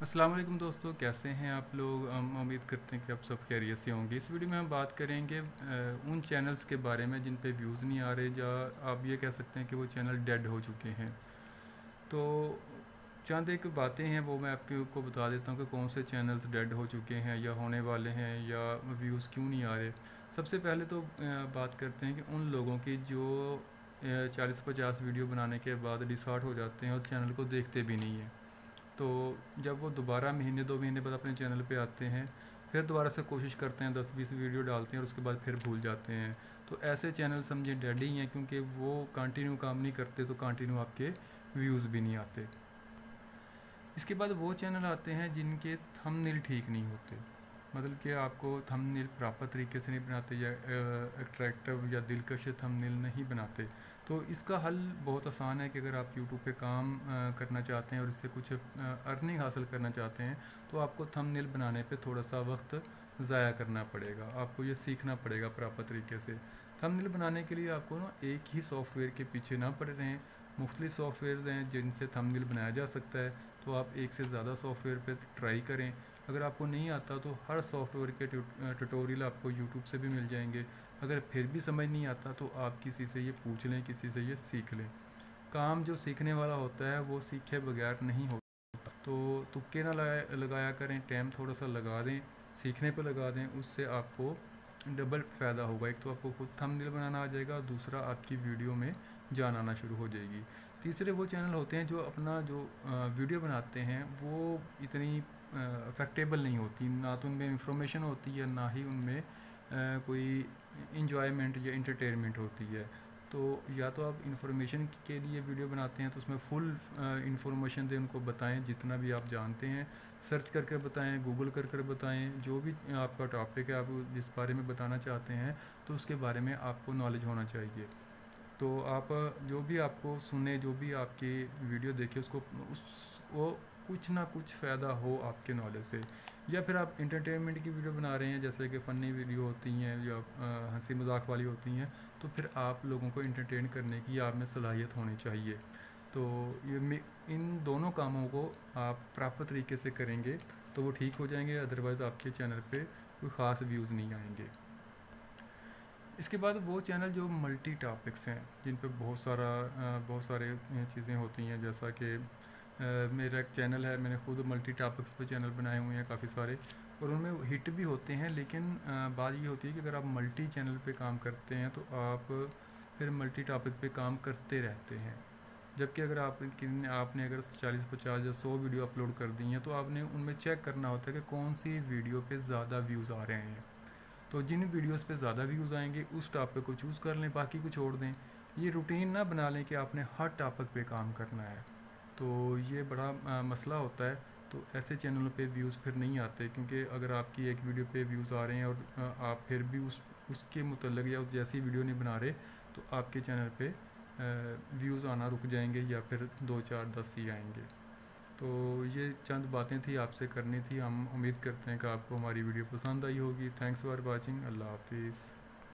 अस्सलाम वालेकुम दोस्तों, कैसे हैं आप लोग। हम उम्मीद करते हैं कि आप सब खैरियत से होंगे। इस वीडियो में हम बात करेंगे उन चैनल्स के बारे में जिन पे व्यूज़ नहीं आ रहे, या आप ये कह सकते हैं कि वो चैनल डेड हो चुके हैं। तो चंद एक बातें हैं वो मैं आपको बता देता हूँ कि कौन से चैनल्स डेड हो चुके हैं या होने वाले हैं, या व्यूज़ क्यों नहीं आ रहे। सबसे पहले तो बात करते हैं कि उन लोगों की जो 40-50 वीडियो बनाने के बाद डिसहार्ट हो जाते हैं और चैनल को देखते भी नहीं हैं। तो जब वो दोबारा महीने 2 महीने बाद अपने चैनल पे आते हैं, फिर दोबारा से कोशिश करते हैं 10-20 वीडियो डालते हैं और उसके बाद फिर भूल जाते हैं। तो ऐसे चैनल समझे डेड ही हैं, क्योंकि वो कंटिन्यू काम नहीं करते, तो कंटिन्यू आपके व्यूज़ भी नहीं आते। इसके बाद वो चैनल आते हैं जिनके थंबनेल ठीक नहीं होते, मतलब कि आपको थंबनेल प्रॉपर तरीके से नहीं बनाते, या अट्रैक्टिव या दिलकश थंबनेल नहीं बनाते। तो इसका हल बहुत आसान है कि अगर आप यूट्यूब पे काम करना चाहते हैं और इससे कुछ अर्निंग हासिल करना चाहते हैं, तो आपको थंबनेल बनाने पे थोड़ा सा वक्त ज़ाया करना पड़ेगा। आपको ये सीखना पड़ेगा प्रॉपर तरीके से। थंबनेल बनाने के लिए आपको ना एक ही सॉफ्टवेयर के पीछे ना पड़े रहें। मुख्तलिफ सॉफ्टवेयर हैं जिनसे थंबनेल बनाया जा सकता है, तो आप एक से ज़्यादा सॉफ्टवेयर पे ट्राई करें। अगर आपको नहीं आता तो हर सॉफ्टवेयर के ट्यूटोरियल आपको यूट्यूब से भी मिल जाएंगे। अगर फिर भी समझ नहीं आता तो आप किसी से ये पूछ लें, किसी से ये सीख लें। काम जो सीखने वाला होता है वो सीखे बगैर नहीं होता। तो तुक्के ना लगाया करें, टाइम थोड़ा सा लगा दें, सीखने पर लगा दें। उससे आपको डबल फ़ायदा होगा। एक तो आपको खुद थंबनेल बनाना आ जाएगा, दूसरा आपकी वीडियो में जान आना शुरू हो जाएगी। तीसरे वो चैनल होते हैं जो अपना जो वीडियो बनाते हैं वो इतनी अफेक्टेबल नहीं होती, ना तो उनमें इंफॉर्मेशन होती है, ना ही उनमें कोई इंजॉयमेंट या इंटरटेनमेंट होती है। तो या तो आप इंफॉर्मेशन के लिए वीडियो बनाते हैं तो उसमें फुल इंफॉर्मेशन दें, उनको बताएं जितना भी आप जानते हैं, सर्च करके बताएं, गूगल कर बताएं। जो भी आपका टॉपिक है, आप जिस बारे में बताना चाहते हैं, तो उसके बारे में आपको नॉलेज होना चाहिए। तो आप जो भी आपको सुने, जो भी आपकी वीडियो देखे, उसको वो कुछ ना कुछ फ़ायदा हो आपके नॉलेज से। या फिर आप इंटरटेनमेंट की वीडियो बना रहे हैं, जैसे कि फ़नी वीडियो होती हैं या हंसी मजाक वाली होती हैं, तो फिर आप लोगों को इंटरटेन करने की आप में सलाहियत होनी चाहिए। तो ये इन दोनों कामों को आप प्रॉपर तरीके से करेंगे तो वो ठीक हो जाएंगे, अदरवाइज़ आपके चैनल पे कोई ख़ास व्यूज़ नहीं आएंगे। इसके बाद वो चैनल जो मल्टी टॉपिक्स हैं, जिन पे बहुत सारे चीज़ें होती हैं, जैसा कि मेरा एक चैनल है, मैंने खुद मल्टी टॉपिक्स पे चैनल बनाए हुए हैं काफ़ी सारे, और उनमें हिट भी होते हैं। लेकिन बात ये होती है कि अगर आप मल्टी चैनल पे काम करते हैं तो आप फिर मल्टी टॉपिक पे काम करते रहते हैं। जबकि अगर आपने अगर 40-50 या 100 वीडियो अपलोड कर दी हैं, तो आपने उनमें चेक करना होता है कि कौन सी वीडियो पे ज़्यादा व्यूज़ आ रहे हैं। तो जिन वीडियोस पे ज़्यादा व्यूज़ आएंगे उस टॉपिक को चूज़ कर लें, बाकी को छोड़ दें। ये रूटीन ना बना लें कि आपने हर टॉपिक पे काम करना है, तो ये बड़ा मसला होता है। तो ऐसे चैनलों पे व्यूज़ फिर नहीं आते, क्योंकि अगर आपकी एक वीडियो पे व्यूज़ आ रहे हैं और आप फिर भी उसके मुतल्लिक़ या उस जैसी वीडियो नहीं बना रहे, तो आपके चैनल पे व्यूज़ आना रुक जाएंगे, या फिर 2, 4, 10 ही आएंगे। तो ये चंद बातें थी आपसे करनी थी। हम उम्मीद करते हैं कि आपको हमारी वीडियो पसंद आई होगी। Thanks for watching. अल्लाह हाफिज़।